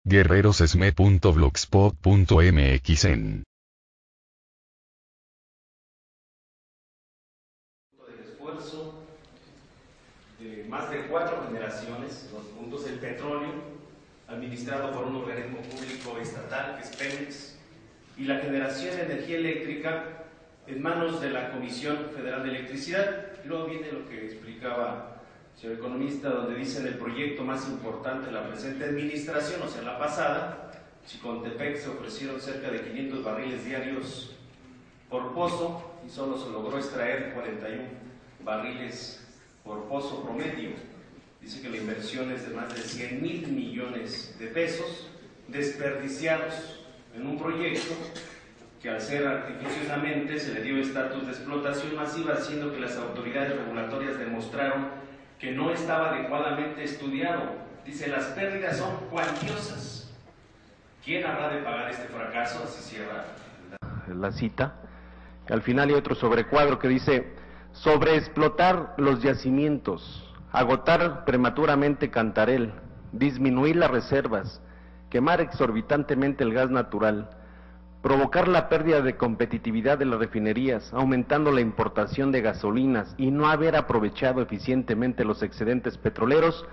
guerrerosesme.blogspot.mx en del esfuerzo de más de 4 generaciones, los puntos del petróleo, administrado por un organismo público estatal que es Pemex, y la generación de energía eléctrica en manos de la Comisión Federal de Electricidad. Y luego viene lo que explicaba el señor economista, donde dicen el proyecto más importante de la presente administración, o sea, la pasada, Chicontepec, se ofrecieron cerca de 500 barriles diarios por pozo y solo se logró extraer 41 barriles por pozo promedio. Dice que la inversión es de más de 100,000 millones de pesos desperdiciados en un proyecto que al ser artificiosamente se le dio estatus de explotación masiva, haciendo que las autoridades regulatorias demostraron que no estaba adecuadamente estudiado. Dice, las pérdidas son cuantiosas. ¿Quién habrá de pagar este fracaso? Así cierra la cita. Al final hay otro sobrecuadro que dice: sobreexplotar los yacimientos, agotar prematuramente Cantarell, disminuir las reservas, quemar exorbitantemente el gas natural, provocar la pérdida de competitividad de las refinerías, aumentando la importación de gasolinas y no haber aprovechado eficientemente los excedentes petroleros,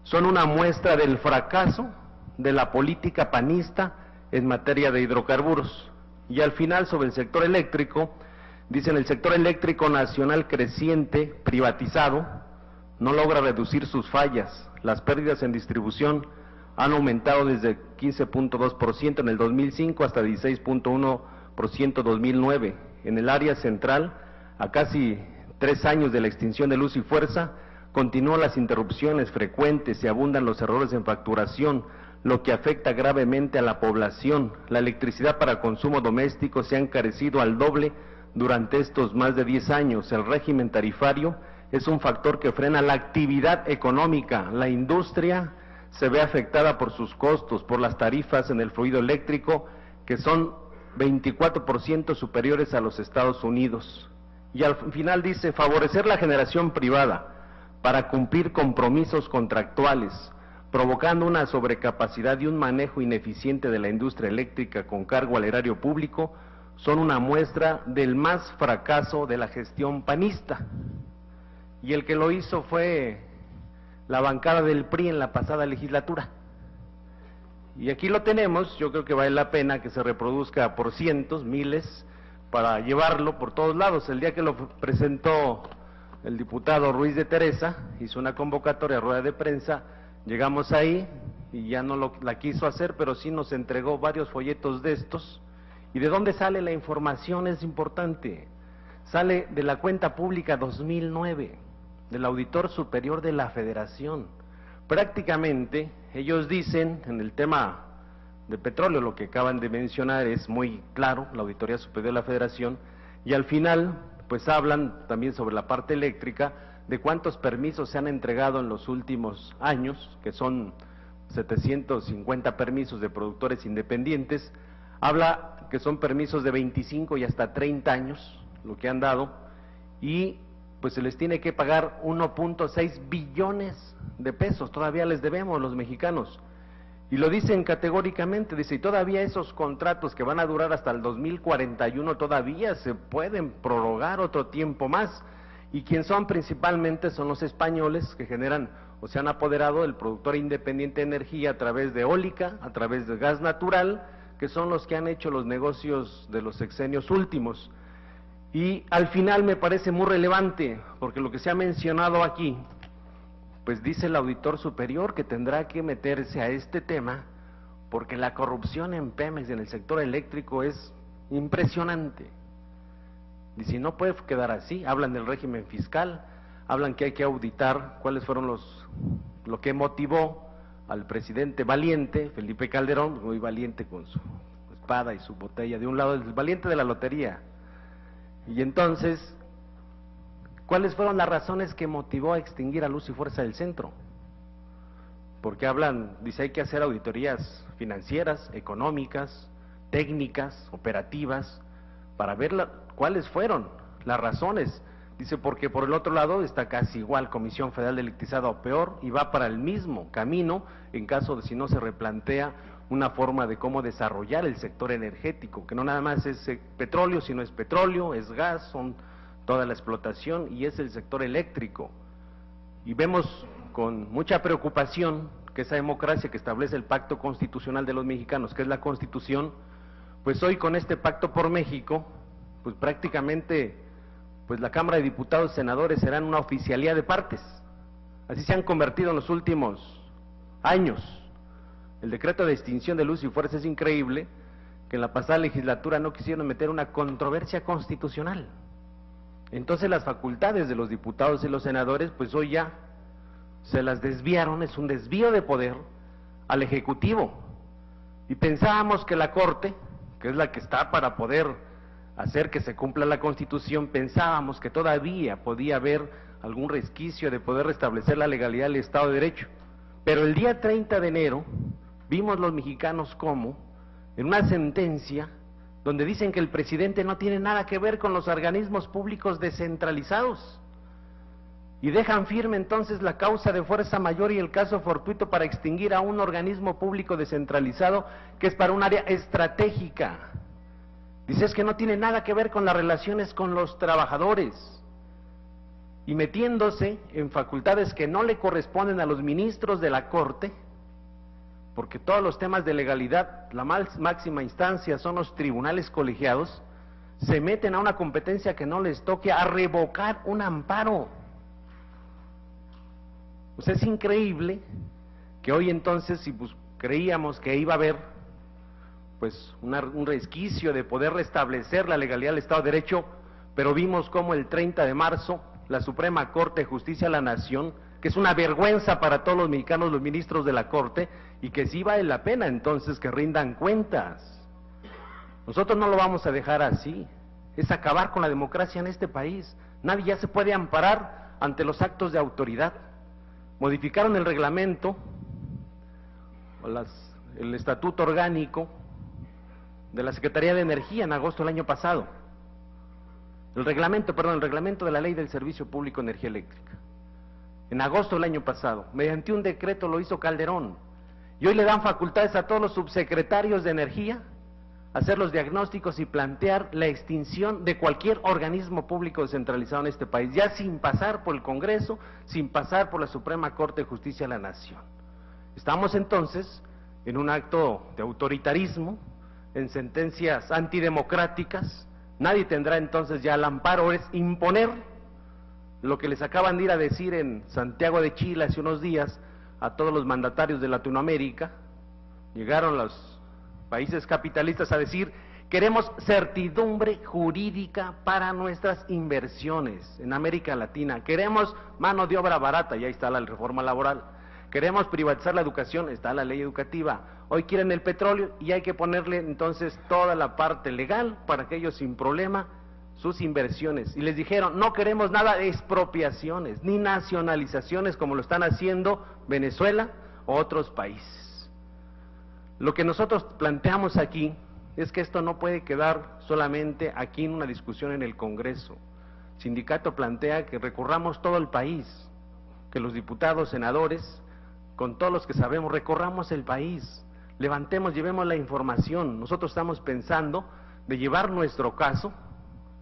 son una muestra del fracaso de la política panista en materia de hidrocarburos. Y al final, sobre el sector eléctrico, dicen: el sector eléctrico nacional creciente, privatizado, no logra reducir sus fallas. Las pérdidas en distribución han aumentado desde 15.2% en el 2005 hasta 16.1% en 2009. En el área central, a casi 3 años de la extinción de Luz y Fuerza, continúan las interrupciones frecuentes y abundan los errores en facturación, lo que afecta gravemente a la población. La electricidad para consumo doméstico se ha encarecido al doble durante estos más de 10 años. El régimen tarifario es un factor que frena la actividad económica. La industria se ve afectada por sus costos, por las tarifas en el fluido eléctrico, que son 24% superiores a los Estados Unidos. Y al final dice: favorecer la generación privada para cumplir compromisos contractuales, provocando una sobrecapacidad y un manejo ineficiente de la industria eléctrica con cargo al erario público, son una muestra del más fracaso de la gestión panista. Y el que lo hizo fue la bancada del PRI en la pasada legislatura. Y aquí lo tenemos. Yo creo que vale la pena que se reproduzca por cientos, miles, para llevarlo por todos lados. El día que lo presentó el diputado Ruiz de Teresa, hizo una convocatoria, rueda de prensa, llegamos ahí y ya no la quiso hacer, pero sí nos entregó varios folletos de estos. ¿Y de dónde sale la información? Es importante. Sale de la cuenta pública 2009, del Auditor Superior de la Federación. Prácticamente, ellos dicen, en el tema de petróleo, lo que acaban de mencionar es muy claro, la Auditoría Superior de la Federación, y al final, pues hablan también sobre la parte eléctrica, de cuántos permisos se han entregado en los últimos años, que son 750 permisos de productores independientes. Habla que son permisos de 25 y hasta 30 años, lo que han dado, y pues se les tiene que pagar 1.6 billones de pesos, todavía les debemos los mexicanos. Y lo dicen categóricamente, dice: y todavía esos contratos que van a durar hasta el 2041 todavía se pueden prorrogar otro tiempo más. Y quien son principalmente son los españoles, que generan o se han apoderado del productor independiente de energía a través de eólica, a través de gas natural, que son los que han hecho los negocios de los sexenios últimos. Y al final me parece muy relevante, porque lo que se ha mencionado aquí, pues dice el auditor superior que tendrá que meterse a este tema, porque la corrupción en Pemex, en el sector eléctrico, es impresionante. Dice: no puede quedar así. Hablan del régimen fiscal, hablan que hay que auditar cuáles fueron lo que motivó al presidente valiente, Felipe Calderón, muy valiente con su espada y su botella de un lado, el valiente de la lotería. Y entonces, ¿cuáles fueron las razones que motivó a extinguir a Luz y Fuerza del Centro? Porque hablan, dice, hay que hacer auditorías financieras, económicas, técnicas, operativas, para ver cuáles fueron las razones. Dice, porque por el otro lado está casi igual Comisión Federal de Electricidad o peor, y va para el mismo camino en caso de si no se replantea una forma de cómo desarrollar el sector energético, que no nada más es petróleo, sino es petróleo, es gas, son toda la explotación, y es el sector eléctrico. Y vemos con mucha preocupación que esa democracia que establece el pacto constitucional de los mexicanos, que es la Constitución, pues hoy con este pacto por México, pues prácticamente pues la Cámara de Diputados y Senadores serán una oficialía de partes. Así se han convertido en los últimos años. El decreto de extinción de luz y fuerza es increíble que en la pasada legislatura no quisieron meter una controversia constitucional. Entonces las facultades de los diputados y los senadores pues hoy ya se las desviaron, es un desvío de poder al Ejecutivo. Y pensábamos que la Corte, que es la que está para poder hacer que se cumpla la Constitución, pensábamos que todavía podía haber algún resquicio de poder restablecer la legalidad del Estado de Derecho. Pero el día 30 de enero vimos los mexicanos cómo, en una sentencia donde dicen que el presidente no tiene nada que ver con los organismos públicos descentralizados, y dejan firme entonces la causa de fuerza mayor y el caso fortuito para extinguir a un organismo público descentralizado que es para un área estratégica. Dice, es que no tiene nada que ver con las relaciones con los trabajadores, y metiéndose en facultades que no le corresponden a los ministros de la Corte, porque todos los temas de legalidad, la máxima instancia son los tribunales colegiados, se meten a una competencia que no les toque, a revocar un amparo. Pues es increíble que hoy entonces, si pues creíamos que iba a haber pues un resquicio de poder restablecer la legalidad del Estado de Derecho, pero vimos como el 30 de marzo la Suprema Corte de Justicia de la Nación, que es una vergüenza para todos los mexicanos, los ministros de la Corte, y que sí vale la pena entonces que rindan cuentas. Nosotros no lo vamos a dejar así, es acabar con la democracia en este país. Nadie ya se puede amparar ante los actos de autoridad. Modificaron el reglamento, el estatuto orgánico de la Secretaría de Energía en agosto del año pasado. El reglamento de la Ley del Servicio Público de Energía Eléctrica. En agosto del año pasado, mediante un decreto lo hizo Calderón. Y hoy le dan facultades a todos los subsecretarios de energía a hacer los diagnósticos y plantear la extinción de cualquier organismo público descentralizado en este país, ya sin pasar por el Congreso, sin pasar por la Suprema Corte de Justicia de la Nación. Estamos entonces en un acto de autoritarismo, en sentencias antidemocráticas. Nadie tendrá entonces ya el amparo, es imponer lo que les acaban de ir a decir en Santiago de Chile hace unos días a todos los mandatarios de Latinoamérica. Llegaron los países capitalistas a decir, queremos certidumbre jurídica para nuestras inversiones en América Latina, queremos mano de obra barata, y ahí está la reforma laboral, queremos privatizar la educación, está la ley educativa, hoy quieren el petróleo y hay que ponerle entonces toda la parte legal para que ellos sin problema sus inversiones. Y les dijeron, no queremos nada de expropiaciones, ni nacionalizaciones como lo están haciendo Venezuela o otros países. Lo que nosotros planteamos aquí es que esto no puede quedar solamente aquí en una discusión en el Congreso. El sindicato plantea que recorramos todo el país, que los diputados, senadores, con todos los que sabemos, recorramos el país, levantemos, llevemos la información. Nosotros estamos pensando de llevar nuestro caso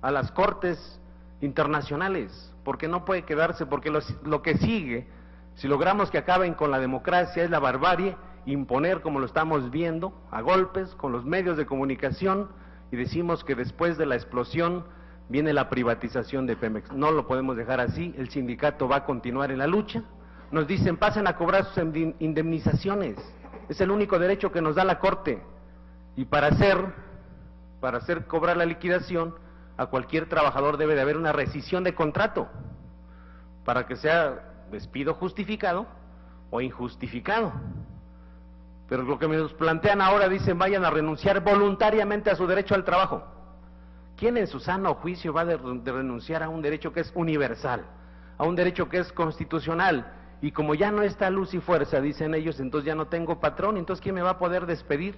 a las cortes internacionales, porque no puede quedarse, porque lo que sigue, si logramos que acaben con la democracia, es la barbarie, imponer como lo estamos viendo, a golpes, con los medios de comunicación, y decimos que después de la explosión viene la privatización de Pemex. No lo podemos dejar así, el sindicato va a continuar en la lucha. Nos dicen, pasen a cobrar sus indemnizaciones, es el único derecho que nos da la Corte, y para hacer cobrar la liquidación, a cualquier trabajador debe de haber una rescisión de contrato, para que sea despido justificado o injustificado. Pero lo que nos plantean ahora, dicen, vayan a renunciar voluntariamente a su derecho al trabajo. ¿Quién en su sano juicio va de renunciar a un derecho que es universal, a un derecho que es constitucional? Y como ya no está luz y fuerza, dicen ellos, entonces ya no tengo patrón, entonces ¿quién me va a poder despedir?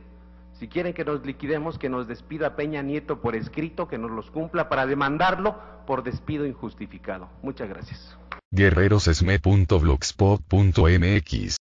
Si quieren que nos liquidemos, que nos despida Peña Nieto por escrito, que nos los cumpla para demandarlo por despido injustificado. Muchas gracias. guerrerosesme.blogspot.mx